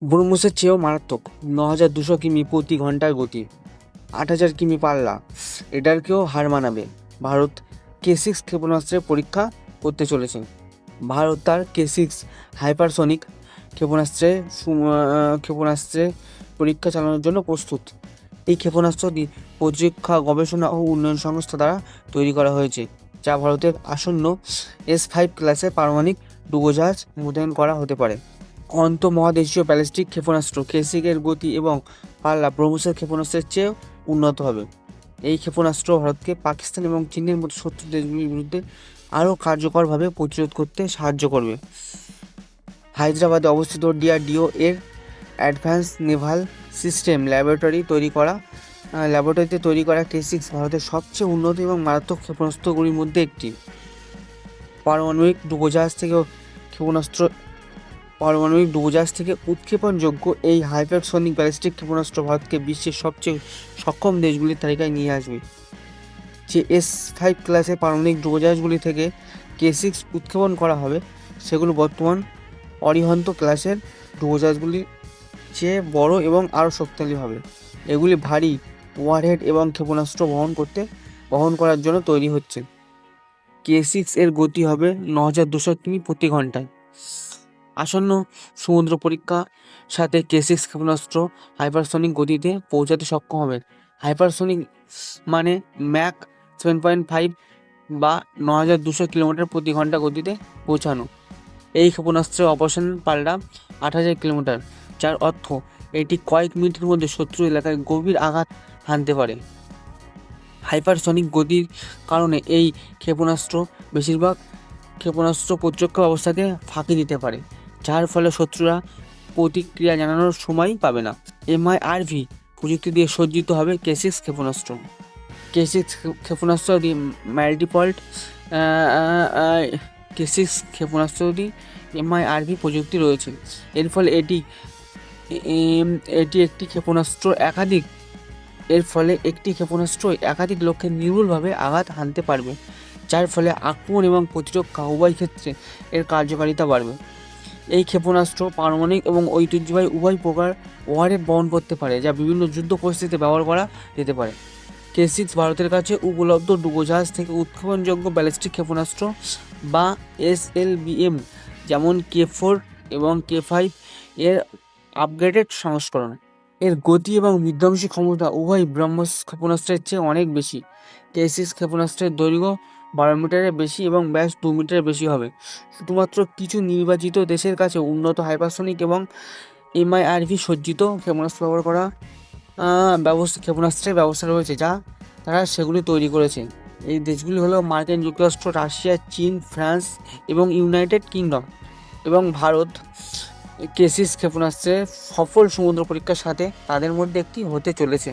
ব্রহ্মসের চেয়েও মারাত্মক ৯,২০০ কিমি প্রতি ঘন্টার গতি, ৮,০০০ কিমি পাল্লা, এটারকেও হার মানাবে। ভারত K6 ক্ষেপণাস্ত্রের পরীক্ষা করতে চলেছে। ভারত তার K6 হাইপারসনিক ক্ষেপণাস্ত্রে পরীক্ষা চালানোর জন্য প্রস্তুত। এই ক্ষেপণাস্ত্রটি প্রতিরক্ষা গবেষণা ও উন্নয়ন সংস্থা দ্বারা তৈরি করা হয়েছে, যা ভারতের আসন্ন S-5 ক্লাসের পারমাণবিক ডুবোজাহাজ মোতায়েন করা হতে পারে। আন্তঃমহাদেশীয় ব্যালিস্টিক ক্ষেপণাস্ত্র K6 এর গতি এবং পাল্লা ব্রহ্মসের ক্ষেপণাস্ত্রের চেয়েও উন্নত হবে। এই ক্ষেপণাস্ত্র ভারতকে পাকিস্তান এবং চীনের মতো শত্রু দেশগুলির বিরুদ্ধে আরও কার্যকরভাবে প্রতিরোধ করতে সাহায্য করবে। হায়দ্রাবাদে অবস্থিত DRDO এর অ্যাডভান্স নেভাল সিস্টেম ল্যাবরেটরিতে তৈরি করা K6 ভারতের সবচেয়ে উন্নত এবং মারাত্মক ক্ষেপণাস্ত্রগুলির মধ্যে একটি। পারমাণবিক ডুবোজাহাজ থেকে উৎক্ষেপণযোগ্য এই হাইপারসনিক ব্যালিস্টিক ক্ষেপণাস্ত্র ভারতকে বিশ্বের সবচেয়ে সক্ষম দেশগুলির তালিকায় নিয়ে আসবে। যে S-5 ক্লাসের পারমাণবিক ডুবোজাহাজগুলি থেকে K6 উৎক্ষেপণ করা হবে, সেগুলো বর্তমান অরিহন্ত ক্লাসের ডুবোজাহাজগুলির চেয়ে বড় এবং আরও শক্তিশালী হবে। এগুলি ভারী ওয়ারহেড এবং ক্ষেপণাস্ত্র বহন করার জন্য তৈরি হচ্ছে। K6 এর গতি হবে ৯,২০০ কিমি প্রতি ঘন্টায়। আসন্ন সমুদ্র পরীক্ষার সাথে K6 ক্ষেপণাস্ত্র হাইপারসনিক গতিতে পৌঁছাতে সক্ষম হবে। হাইপারসনিক মানে ম্যাক 7.5 বা ৯,২০০ কিলোমিটার প্রতি ঘন্টা গতিতে পৌঁছানো। এই ক্ষেপণাস্ত্রের অপারেশন পাল্লা ৮,০০০ কিলোমিটার, যার অর্থ এটি কয়েক মিনিটের মধ্যে শত্রু এলাকায় গভীর আঘাত হানতে পারে। হাইপারসনিক গতির কারণে এই বেশিরভাগ ক্ষেপণাস্ত্র প্রতিরক্ষা ব্যবস্থাকে ফাঁকি দিতে পারে, যার ফলে শত্রুরা প্রতিক্রিয়া জানানোর সময় পাবে না। MIRV প্রযুক্তি দিয়ে সজ্জিত হবে K6 ক্ষেপণাস্ত্র। K6 ক্ষেপণাস্ত্রটি মাল্টিপল্ট K6 ক্ষেপণাস্ত্রটি MIRV প্রযুক্তি রয়েছে। এর ফলে একটি ক্ষেপণাস্ত্র একাধিক লক্ষ্যে নির্ভুলভাবে আঘাত হানতে পারবে, যার ফলে আক্রমণ এবং প্রতিরক্ষা উভয় ক্ষেত্রে এর কার্যকারিতা বাড়বে। এই ক্ষেপণাস্ত্র পারমাণবিক এবং ঐতিহ্যবাহী উভয় প্রকার ওয়ারহেড বহন করতে পারে, যা বিভিন্ন যুদ্ধ পরিস্থিতিতে ব্যবহার করা যেতে পারে। K6 ভারতের কাছে উপলব্ধ ডুবোজাহাজ থেকে উৎক্ষেপণযোগ্য ব্যালিস্টিক ক্ষেপণাস্ত্র বা SLBM যেমন K4 এবং K5 এর আপগ্রেডেড সংস্করণ। এর গতি এবং বিধ্বংসী ক্ষমতা উভয় ব্রহ্মস ক্ষেপণাস্ত্রের চেয়ে অনেক বেশি। K6 ক্ষেপণাস্ত্রের দৈর্ঘ্য 12 মিটারের বেশি এবং ব্যাস 2 মিটারের বেশি হবে। শুধুমাত্র কিছু নির্বাচিত দেশের কাছে উন্নত হাইপারসনিক এবং MIRV সজ্জিত ক্ষেপণাস্ত্রের ব্যবস্থা রয়েছে, যা তারা সেগুলি তৈরি করেছে। এই দেশগুলি হলো মার্কিন যুক্তরাষ্ট্র, রাশিয়া, চীন, ফ্রান্স এবং ইউনাইটেড কিংডম। এবং ভারত K6 ক্ষেপণাস্ত্রের সফল সমুদ্র পরীক্ষার সাথে তাদের মধ্যে একটি হতে চলেছে।